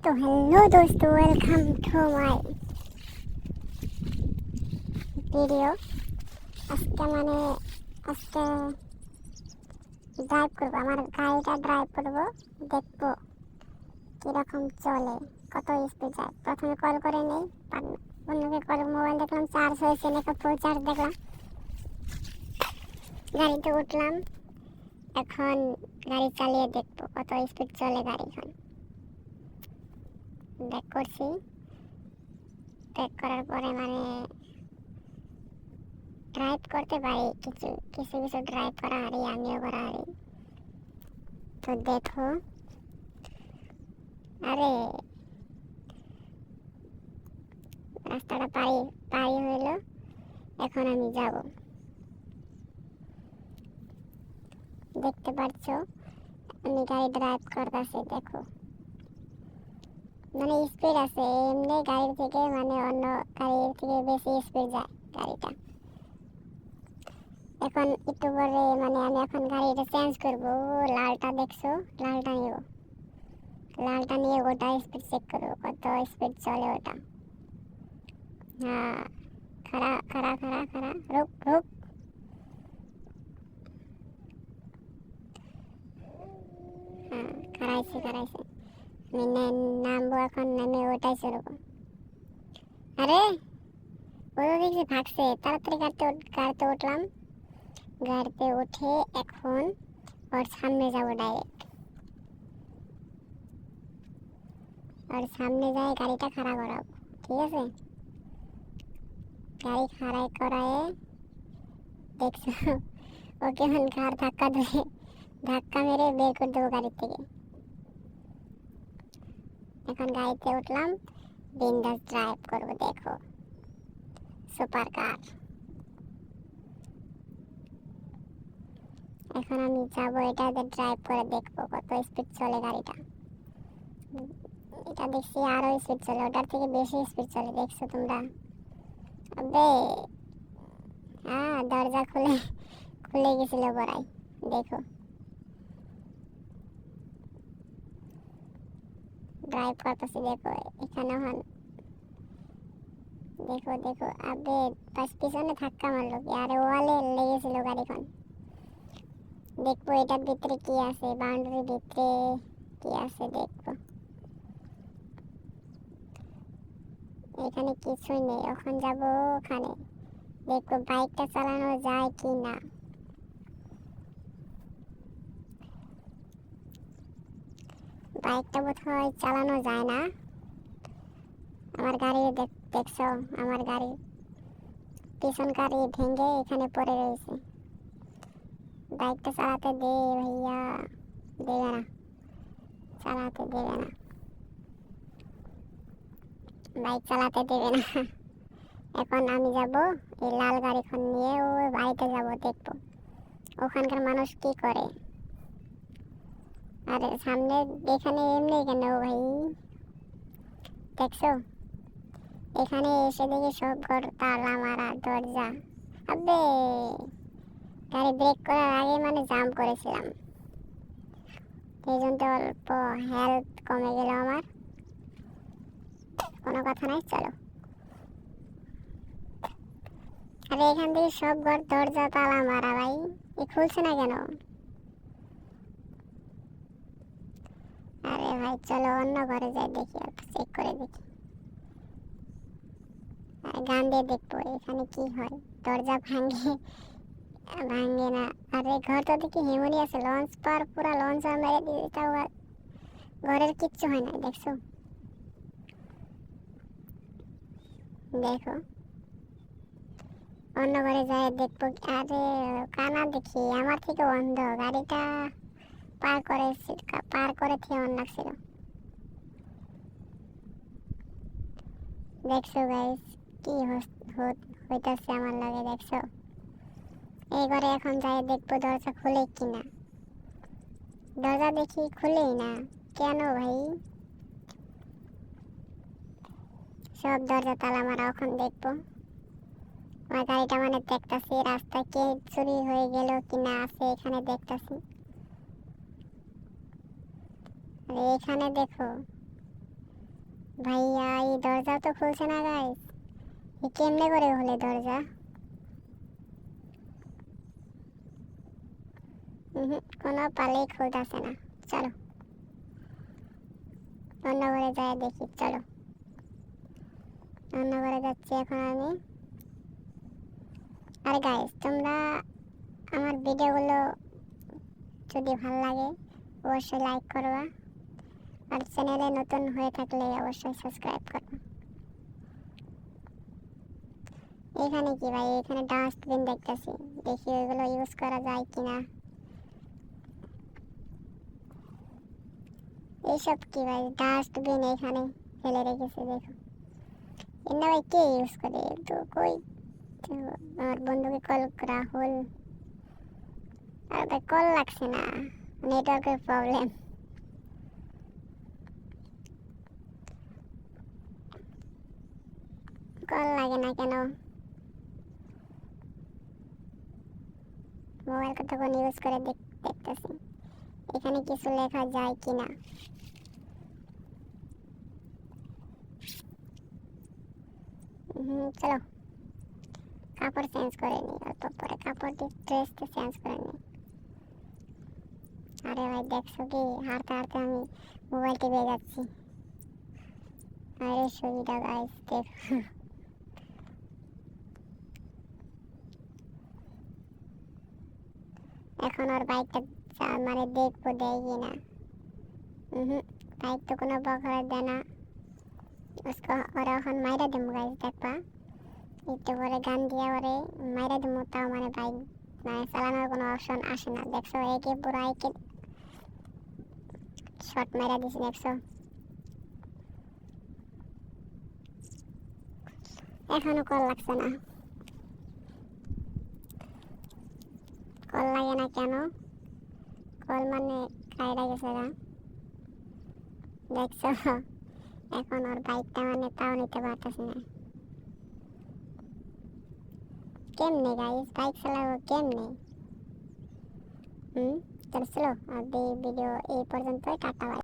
तो हेलो दोस्तों, welcome to my video. আজকে ড্রাইভ করবো, আমার গাড়িটা ড্রাইভ করবো, দেখবো কিরকম চলে, কত স্পিড যায়। প্রথমে কল করে নেই, অন্যকে কল, মোবাইল দেখলাম চার্জ হয়েছে নাকি, ফুল চার্জ দেখলাম, গাড়িতে উঠলাম। এখন গাড়ি চালিয়ে দেখবো কত স্পিড চলে গাড়ি। এখন ব্যাক করছি, ব্যাক করার পরে ড্রাইভ করতে পারি, কিছু কিছু কিছু ড্রাইভ করা হারি, আমিও করা হারি। তো দেখো, আরে রাস্তাটা পারি হইলো। এখন আমি যাব, দেখতে পাচ্ছ আমি গাড়ি ড্রাইভ করতেছি। দেখো স্পিড আছে, এমনি গাড়ির থেকে অন্য গাড়ির থেকে বেশি স্পিড যায় গাড়িটা। এখন একটু পরে আমি এখন গাড়িটা চেঞ্জ করবো। লালটা দেখছো, লালটা নিয়ে ওটা স্পিড চেক করবো, কত স্পিড চলে ওটা। হ্যাঁ, খাড়া খাড়া খাড়া খাড়া, রুক রুক। হ্যাঁ, খাড়াইছে। আমি নামবো, এখন নামে ওটাই চলবো। আরে ও তো দেখছি ভাগছে, তাড়াতাড়ি গাড়িতে উঠলাম। গাড়িতে উঠে এখন ওর সামনে যাবো, ডাইরেক্ট ওর সামনে যাই গাড়িটা খাড়া করাবো। ঠিক আছে, গাড়ি খাড়াই করায় দেখছো ও কেমন ঘাড় ধাক্কা মেরে বের করে দেবো গাড়ি থেকে। এখন গাড়িতে উঠলাম, বিন্দাস ড্রাইভ করবো। দেখো সুপার কার। এখন আমি যাবো এটাতে ড্রাইভ করে দেখবো কত স্পিড চলে গাড়িটা। এটা দেখছি আরো স্পিড চলে, ওটার থেকে বেশি স্পিড চলে, দেখছো তোমরা? আবে হ্যাঁ, দরজা খুলে গেছিল বড়াই। দেখো ড্রাইভ করতেছি, দেখো এখানে হন, দেখো আবে পিছনে ধাক্কা মারলো কি, আরে ওয়ালে লেগেছিল গাড়িখন। দেখবো এটার ভিতরে কি আছে, বাউন্ডারির ভিতরে কি আছে দেখবো। এখানে কিছুই নেই, ওখানে যাবো, ওখানে দেখবো বাইকটা চালানো যায় কি না। বাইকটা বোধহয় চালানো যায় না। আমার গাড়ি দেখছো, আমার গাড়ি পিছন গাড়ি ভেঙে এখানে পড়ে রয়েছে। বাইকটা চালাতে দে ভাইয়া, দেবে না, চালাতে দেবে না, বাইক চালাতে দেবে না। এখন আমি যাব এই লাল গাড়িখন নিয়ে ওই বাড়িতে যাব, দেখবো ওখানকার মানুষ কি করে। আরে সামনে এখানে এমনি কেন ভাই, দেখছো এখানে এসে দেখি সব ঘর তালা মারা, দরজা। আবে গাড়ি ব্রেক করার আগে জাম্প করেছিলাম, এই জন্য তো অল্প হেলথ কমে গেল আমার। কোনো কথা নাই, চলো। আরে এখান থেকে সব ঘর দরজা তালা মারা ভাই, এ খুলছে না কেন? আরে ভাই চলো অন্য ঘরে যাই, দেখি চেক করে দেখি, গান দিয়ে দেখবো এখানে কি হয়। দরজা ভাঙে না। আরে ঘর তো দেখি হেমনি আছে, লঞ্চ পার পুরা লঞ্চ মেরে দিয়ে, তাও ঘরের কিচ্ছু হয় না, দেখছো? দেখো অন্য ঘরে যাই দেখবো। আরে কানা দেখি আমার থেকে অন্ধ, গাড়িটা পার করে থেকে অন্য ছিল। দেখছো গাইস কি হইতাছে আমার লাগে, দেখছো? এই ঘরে এখন যাই দেখবো দরজা খুলে কিনা। দরজা দেখি খুলেই না, কেন ভাই? সব দরজা তালা মারা। এখন দেখবো আমার গাড়িটা দেখতাছি রাস্তায় কে চুরি হয়ে গেল কিনা, আছে এখানে দেখতাছি। আরে এখানে দেখো ভাইয়া এই দরজা তো খুলছে না গাইস, এ কেমনে করে হলে দরজা? কোনো পালেই খুলতেছে না। চলো অন্য ঘরে যাই দেখি, চলো অন্য ঘরে যাচ্ছি এখন আমি। আর গাইস তোমরা আমার ভিডিওগুলো যদি ভালো লাগে অবশ্যই লাইক করবা, আর চ্যানেলে নতুন হয়ে থাকলে অবশ্যই সাবস্ক্রাইব করবা। এখানে কি ভাই, এখানে ডাস্টবিন দেখতেছি, দেখি ওইগুলো ইউজ করা যায় কিনা। এইসব কি ভাই, ডাস্টবিন এখানে ফেলে রেখেছে দেখো। এমনি ভাই কে ইউজ করে তো কই? তো আমার বন্ধুকে কল, রাহুল। আর ভাই কল লাগছে না, নেটওয়ার্কের প্রবলেম। কল লাগে না কেন? মোবাইল কতক্ষণ ইউজ করে দেখতেছি এখানে কিছু লেখা যায় কিনা। চলো কাপড় চেঞ্জ করে নিই, অল্প পরে কাপড় ড্রেসটা চেঞ্জ করে নিই। আরে ভাই দেখছো কি, হাঁটতে হাঁটতে আমি মোবাইল টিপে যাচ্ছি। আরে সুবিধা গাইস দেখো। এখন ওর বাইকটা মানে দেখবো দেয় কিনা। বাইক তো কোনো বকরা দেয় না। उसको ওরা এখন মাইরা দেবো গাইস, দেখবা একটু পরে গান দিয়ে ওরে মাইরা দেবো, তাও মানে বাইক মানে চালানোর কোনো অপশন আসে না। দেখছো একে পুরো একে শর্ট মাইরা দিছি, দেখছো? এখনো কল লাগছে না। কল লাগে না কেন? কল মানে কাইরা গেছে গা, দেখছো? এখন ওর বাইকটা মানে তাও নিতে পারতেছে না। কেমনে গাইস বাইক চালাবো কেমনে? চলো চলো, ভিডিও এই পর্যন্তই, টাটা।